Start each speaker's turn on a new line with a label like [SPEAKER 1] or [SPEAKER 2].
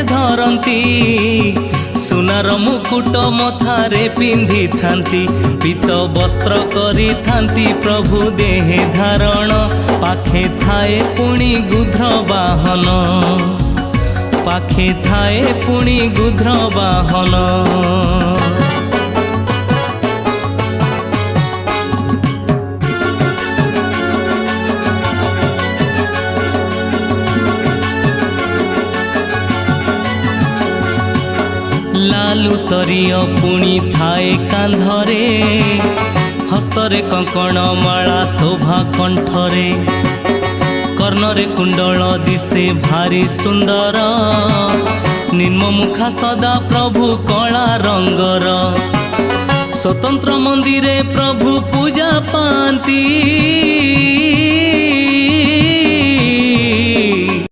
[SPEAKER 1] धरती सुनार मुकुट मथारे पिंधि थांती पीत वस्त्र करी थांती प्रभु देहे धारण पाखे थाए पुणी गुध्र वाहन पाखे थाए पुणी गुध्र वाहन लालू तरीय पुणी थाए कांधरे हस्तरे कंकण माला शोभा कंठरे कर्णरे कुंडल दिसे भारी सुंदर निम्न मुखा सदा प्रभु कला रंगर स्वतंत्र मंदिरे प्रभु पूजा पांती